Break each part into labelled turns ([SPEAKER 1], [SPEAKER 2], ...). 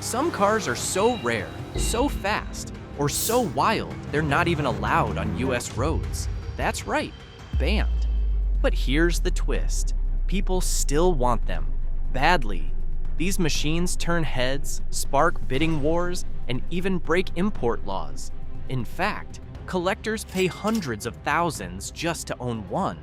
[SPEAKER 1] Some cars are so rare, so fast, or so wild they're not even allowed on US roads. That's right, banned. But here's the twist. People still want them, badly. These machines turn heads, spark bidding wars, and even break import laws. In fact, collectors pay hundreds of thousands just to own one.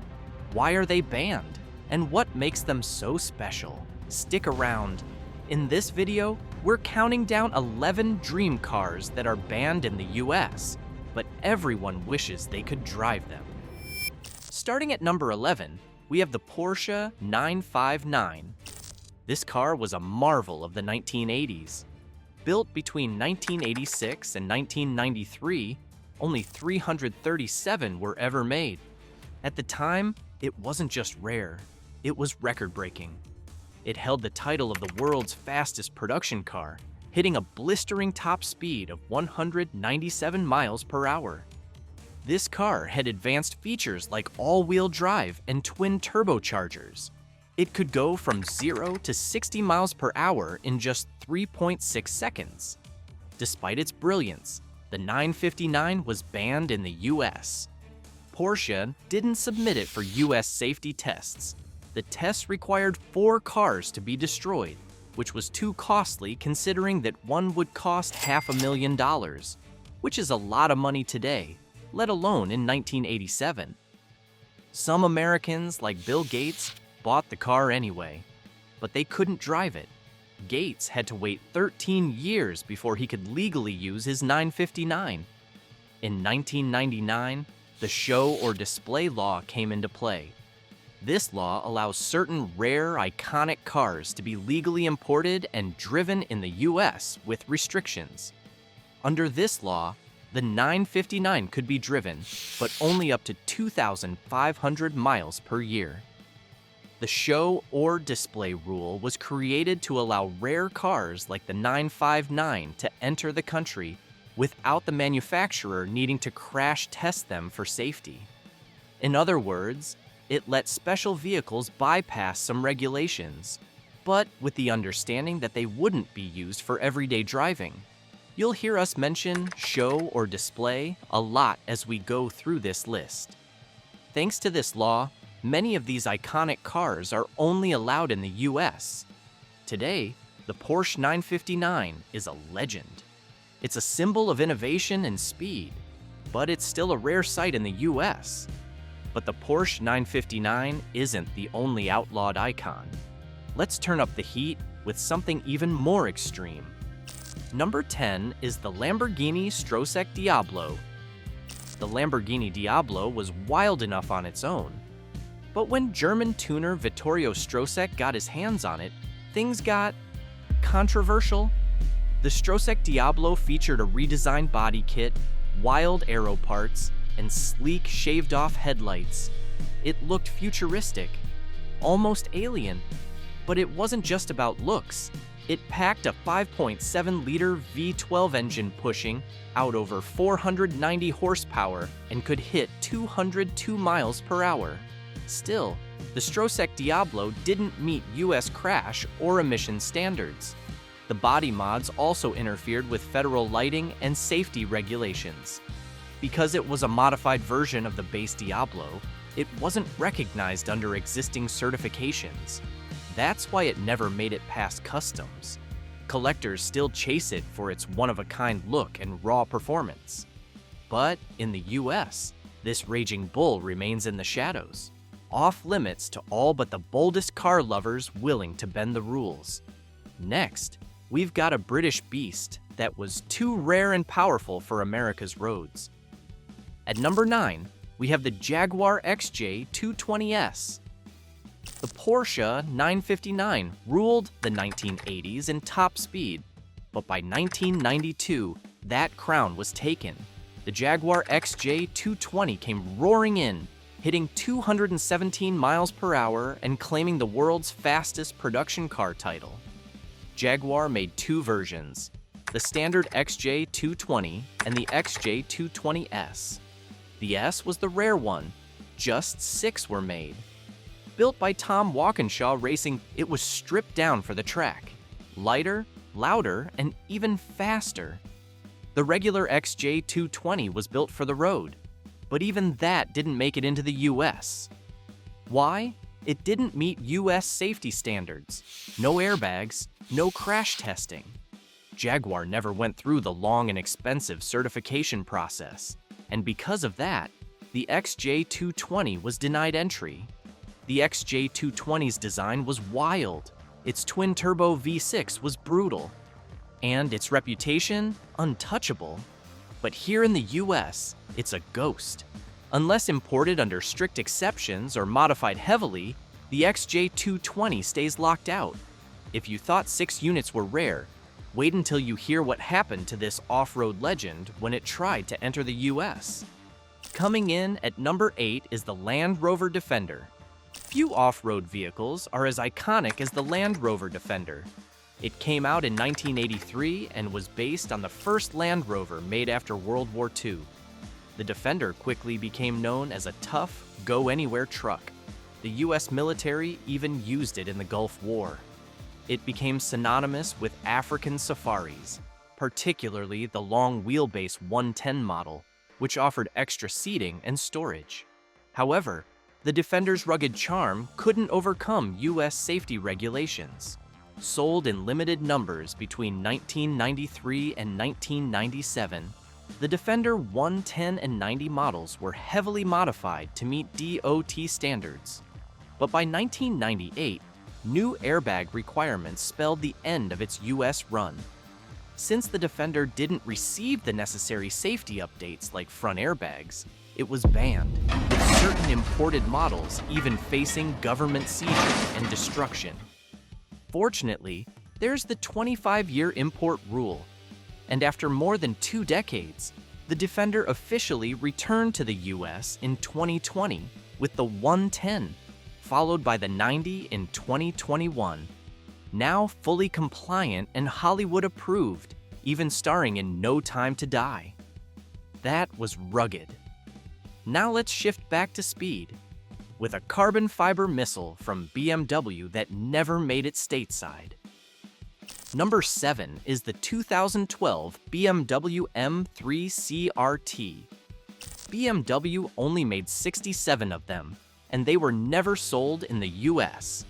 [SPEAKER 1] Why are they banned? And what makes them so special? Stick around. In this video, we're counting down 11 dream cars that are banned in the US, but everyone wishes they could drive them. Starting at number 11, we have the Porsche 959. This car was a marvel of the 1980s. Built between 1986 and 1993, only 337 were ever made. At the time, it wasn't just rare, it was record-breaking. It held the title of the world's fastest production car, hitting a blistering top speed of 197 miles per hour. This car had advanced features like all-wheel drive and twin turbochargers. It could go from 0 to 60 miles per hour in just 3.6 seconds. Despite its brilliance, the 959 was banned in the US. Porsche didn't submit it for US safety tests. The tests required 4 cars to be destroyed, which was too costly considering that one would cost $500,000, which is a lot of money today, let alone in 1987. Some Americans, like Bill Gates, bought the car anyway, but they couldn't drive it. Gates had to wait 13 years before he could legally use his 959. In 1999, the show or display law came into play. This law allows certain rare, iconic cars to be legally imported and driven in the US with restrictions. Under this law, the 959 could be driven, but only up to 2,500 miles per year. The show or display rule was created to allow rare cars like the 959 to enter the country without the manufacturer needing to crash test them for safety. In other words, it let special vehicles bypass some regulations, but with the understanding that they wouldn't be used for everyday driving. You'll hear us mention show or display a lot as we go through this list. Thanks to this law, many of these iconic cars are only allowed in the US. Today, the Porsche 959 is a legend. It's a symbol of innovation and speed, but it's still a rare sight in the US. But the Porsche 959 isn't the only outlawed icon. Let's turn up the heat with something even more extreme. Number 10 is the Lamborghini Strok Diablo. The Lamborghini Diablo was wild enough on its own. But when German tuner Vittorio Strok got his hands on it, things got controversial. The Strok Diablo featured a redesigned body kit, wild aero parts, and sleek shaved-off headlights. It looked futuristic, almost alien, but it wasn't just about looks. It packed a 5.7-liter V12 engine pushing out over 490 horsepower and could hit 202 miles per hour. Still, the Strok Diablo didn't meet US crash or emission standards. The body mods also interfered with federal lighting and safety regulations. Because it was a modified version of the base Diablo, it wasn't recognized under existing certifications. That's why it never made it past customs. Collectors still chase it for its one-of-a-kind look and raw performance. But in the US, this raging bull remains in the shadows, off-limits to all but the boldest car lovers willing to bend the rules. Next, we've got a British beast that was too rare and powerful for America's roads. At number 9, we have the Jaguar XJ220S. The Porsche 959 ruled the 1980s in top speed, but by 1992, that crown was taken. The Jaguar XJ220 came roaring in, hitting 217 miles per hour and claiming the world's fastest production car title. Jaguar made 2 versions, the standard XJ220 and the XJ220S. The S was the rare one. Just 6 were made. Built by Tom Walkinshaw Racing, it was stripped down for the track. Lighter, louder, and even faster. The regular XJ220 was built for the road, but even that didn't make it into the US. Why? It didn't meet US safety standards. No airbags, no crash testing. Jaguar never went through the long and expensive certification process, and because of that, the XJ220 was denied entry. The XJ220's design was wild, its twin-turbo V6 was brutal, and its reputation, untouchable. But here in the US, it's a ghost. Unless imported under strict exceptions or modified heavily, the XJ220 stays locked out. If you thought 6 units were rare, wait until you hear what happened to this off-road legend when it tried to enter the US. Coming in at number 8 is the Land Rover Defender. Few off-road vehicles are as iconic as the Land Rover Defender. It came out in 1983 and was based on the first Land Rover made after World War II. The Defender quickly became known as a tough, go-anywhere truck. The US military even used it in the Gulf War. It became synonymous with African safaris, particularly the long wheelbase 110 model, which offered extra seating and storage. However, the Defender's rugged charm couldn't overcome US safety regulations. Sold in limited numbers between 1993 and 1997, the Defender 110 and 90 models were heavily modified to meet DOT standards. But by 1998, new airbag requirements spelled the end of its US run. Since the Defender didn't receive the necessary safety updates like front airbags, it was banned, with certain imported models even facing government seizure and destruction. Fortunately, there's the 25-year import rule, and after more than 2 decades, the Defender officially returned to the US in 2020 with the 110, followed by the 90 in 2021. Now fully compliant and Hollywood approved, even starring in No Time to Die. That was rugged. Now let's shift back to speed, with a carbon fiber missile from BMW that never made it stateside. Number 7 is the 2012 BMW M3 CRT. BMW only made 67 of them, and they were never sold in the US.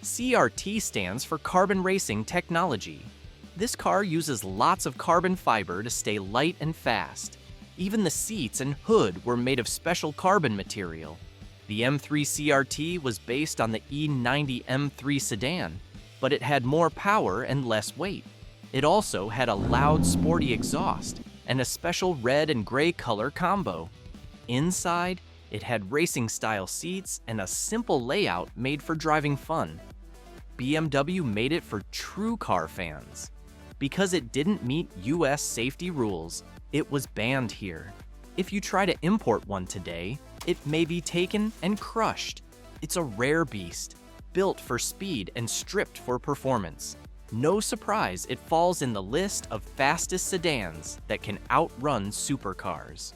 [SPEAKER 1] CRT stands for Carbon Racing Technology. This car uses lots of carbon fiber to stay light and fast. Even the seats and hood were made of special carbon material. The M3 CRT was based on the E90 M3 sedan, but it had more power and less weight. It also had a loud, sporty exhaust and a special red and gray color combo. Inside, it had racing-style seats and a simple layout made for driving fun. BMW made it for true car fans. Because it didn't meet US safety rules, it was banned here. If you try to import one today, it may be taken and crushed. It's a rare beast, built for speed and stripped for performance. No surprise it falls in the list of fastest sedans that can outrun supercars.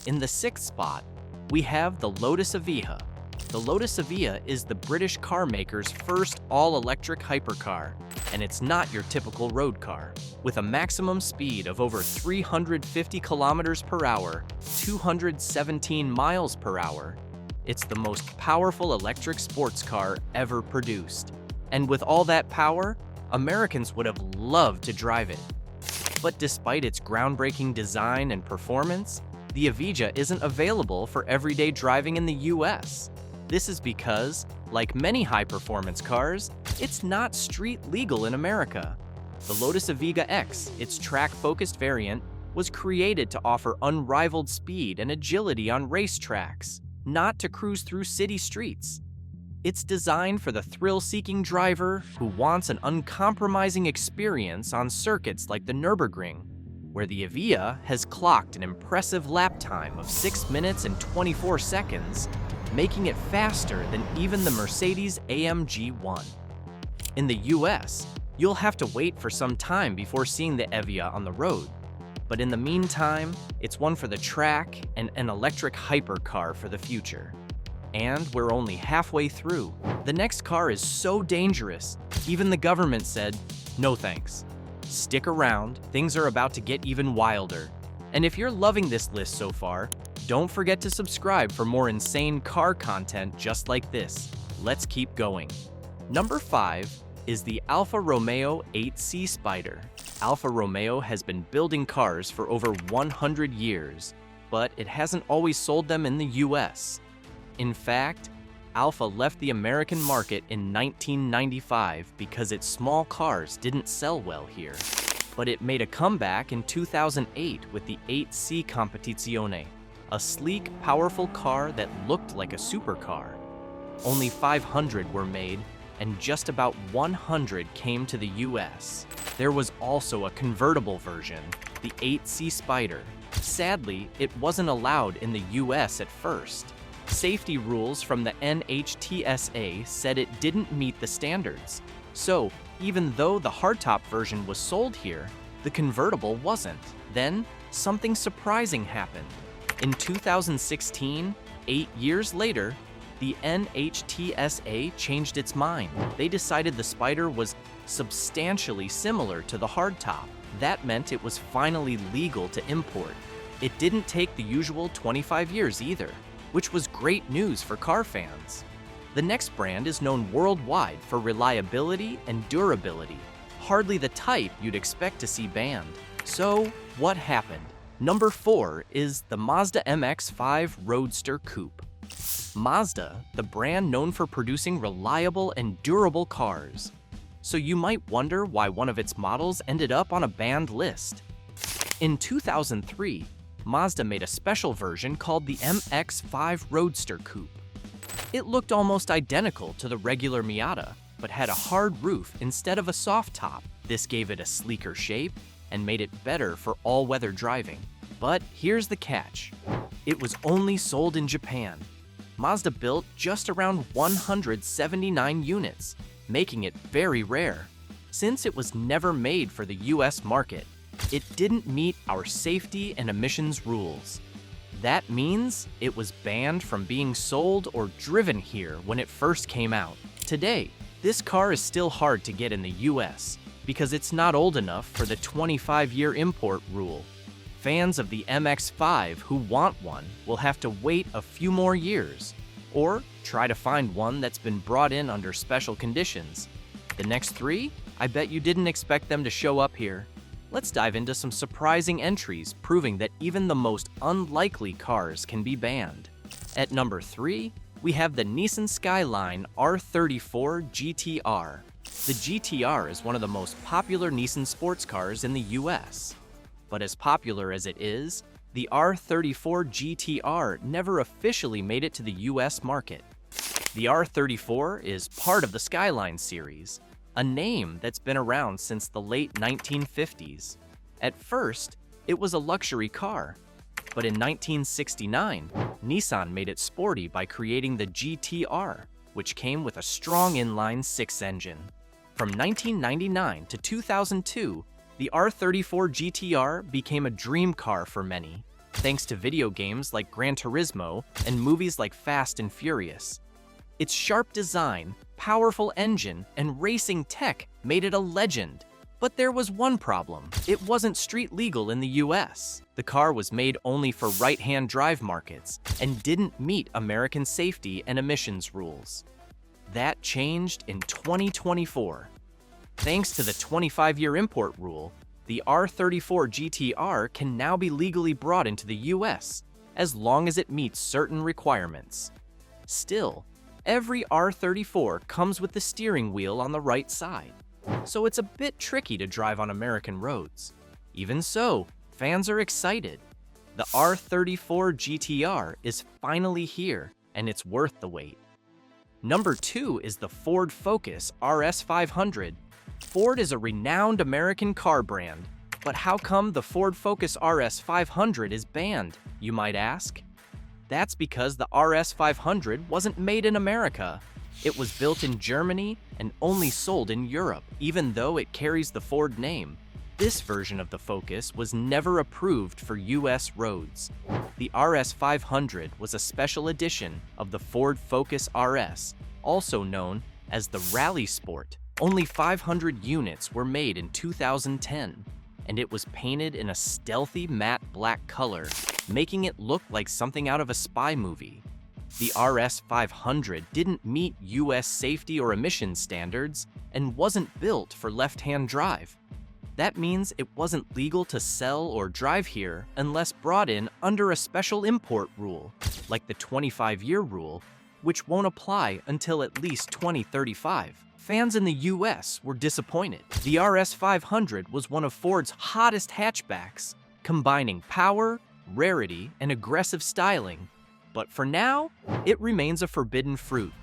[SPEAKER 1] In the 6th spot, we have the Lotus Avia. The Lotus Avia is the British car maker's first all-electric hypercar, and it's not your typical road car. With a maximum speed of over 350 kilometers per hour, 217 miles per hour, it's the most powerful electric sports car ever produced. And with all that power, Americans would have loved to drive it. But despite its groundbreaking design and performance, the Avia isn't available for everyday driving in the US. This is because, like many high-performance cars, it's not street legal in America. The Lotus Avia X, its track-focused variant, was created to offer unrivaled speed and agility on racetracks, not to cruise through city streets. It's designed for the thrill-seeking driver who wants an uncompromising experience on circuits like the Nürburgring, where the Avia has clocked an impressive lap time of 6 minutes and 24 seconds, making it faster than even the Mercedes-AMG 1. In the US, you'll have to wait for some time before seeing the Avia on the road. But in the meantime, it's one for the track and an electric hypercar for the future. And we're only halfway through. The next car is so dangerous, even the government said, No thanks. Stick around, things are about to get even wilder. And if you're loving this list so far, don't forget to subscribe for more insane car content just like this. Let's keep going. Number 5 is the Alfa Romeo 8C Spider. Alfa Romeo has been building cars for over 100 years, but it hasn't always sold them in the US. In fact, Alfa left the American market in 1995 because its small cars didn't sell well here. But it made a comeback in 2008 with the 8C Competizione, a sleek, powerful car that looked like a supercar. Only 500 were made, and just about 100 came to the US. There was also a convertible version, the 8C Spider. Sadly, it wasn't allowed in the US at first. Safety rules from the NHTSA said it didn't meet the standards. So, even though the hardtop version was sold here, the convertible wasn't. Then, something surprising happened. In 2016, 8 years later, the NHTSA changed its mind. They decided the Spider was substantially similar to the hardtop. That meant it was finally legal to import. It didn't take the usual 25 years either, which was great news for car fans. The next brand is known worldwide for reliability and durability, hardly the type you'd expect to see banned. So, what happened? Number 4 is the Mazda MX5 Roadster Coupe. Mazda, the brand known for producing reliable and durable cars. So you might wonder why one of its models ended up on a banned list. In 2003, Mazda made a special version called the MX5 Roadster Coupe. It looked almost identical to the regular Miata, but had a hard roof instead of a soft top. This gave it a sleeker shape and made it better for all-weather driving. But here's the catch. It was only sold in Japan. Mazda built just around 179 units, making it very rare. Since it was never made for the US market, it didn't meet our safety and emissions rules. That means it was banned from being sold or driven here when it first came out. Today, this car is still hard to get in the US because it's not old enough for the 25-year import rule. Fans of the MX5 who want one will have to wait a few more years, or try to find one that's been brought in under special conditions. The next 3, I bet you didn't expect them to show up here. Let's dive into some surprising entries proving that even the most unlikely cars can be banned. At number 3, we have the Nissan Skyline R34 GTR. The GTR is one of the most popular Nissan sports cars in the US. But as popular as it is, the R34 GTR never officially made it to the US market. The R34 is part of the Skyline series, a name that's been around since the late 1950s. At first, it was a luxury car, but in 1969, Nissan made it sporty by creating the GTR, which came with a strong inline-6 engine. From 1999 to 2002, the R34 GTR became a dream car for many, thanks to video games like Gran Turismo and movies like Fast and Furious. Its sharp design, powerful engine, and racing tech made it a legend. But there was one problem. It wasn't street legal in the US. The car was made only for right-hand drive markets and didn't meet American safety and emissions rules. That changed in 2024. Thanks to the 25-year import rule, the R34 GTR can now be legally brought into the US as long as it meets certain requirements. Still, every R34 comes with the steering wheel on the right side, so it's a bit tricky to drive on American roads. Even so, fans are excited. The R34 GTR is finally here, and it's worth the wait. Number 2 is the Ford Focus RS500. Ford is a renowned American car brand, but how come the Ford Focus RS500 is banned, you might ask? That's because the RS500 wasn't made in America. It was built in Germany and only sold in Europe, even though it carries the Ford name. This version of the Focus was never approved for US roads. The RS500 was a special edition of the Ford Focus RS, also known as the Rally Sport. Only 500 units were made in 2010, and it was painted in a stealthy matte black color, making it look like something out of a spy movie. The RS500 didn't meet US safety or emission standards and wasn't built for left-hand drive. That means it wasn't legal to sell or drive here unless brought in under a special import rule, like the 25-year rule, which won't apply until at least 2035. Fans in the US were disappointed. The RS500 was one of Ford's hottest hatchbacks, combining power, rarity, and aggressive styling. But for now, it remains a forbidden fruit,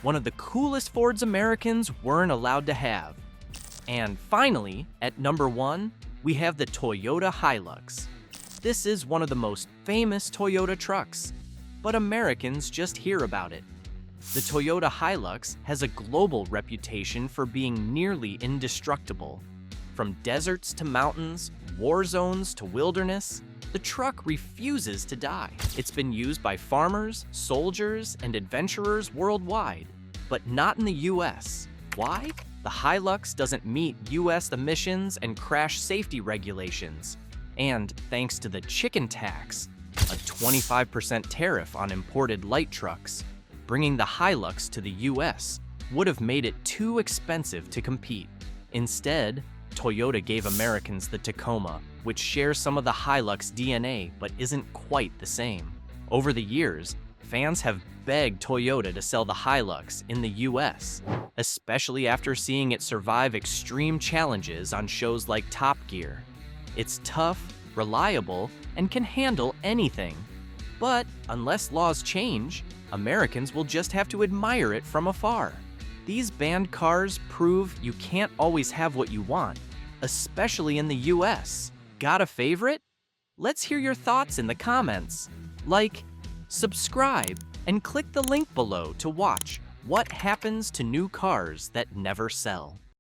[SPEAKER 1] one of the coolest Fords Americans weren't allowed to have. And finally, at number 1, we have the Toyota Hilux. This is one of the most famous Toyota trucks, but Americans just hear about it. The Toyota Hilux has a global reputation for being nearly indestructible. From deserts to mountains, war zones to wilderness, the truck refuses to die. It's been used by farmers, soldiers, and adventurers worldwide, but not in the US. Why? The Hilux doesn't meet US emissions and crash safety regulations. And thanks to the chicken tax, a 25% tariff on imported light trucks, bringing the Hilux to the US would have made it too expensive to compete. Instead, Toyota gave Americans the Tacoma, which shares some of the Hilux DNA but isn't quite the same. Over the years, fans have begged Toyota to sell the Hilux in the US, especially after seeing it survive extreme challenges on shows like Top Gear. It's tough, reliable, and can handle anything. But unless laws change, Americans will just have to admire it from afar. These banned cars prove you can't always have what you want, especially in the US. Got a favorite? Let's hear your thoughts in the comments. Like, subscribe, and click the link below to watch what happens to new cars that never sell.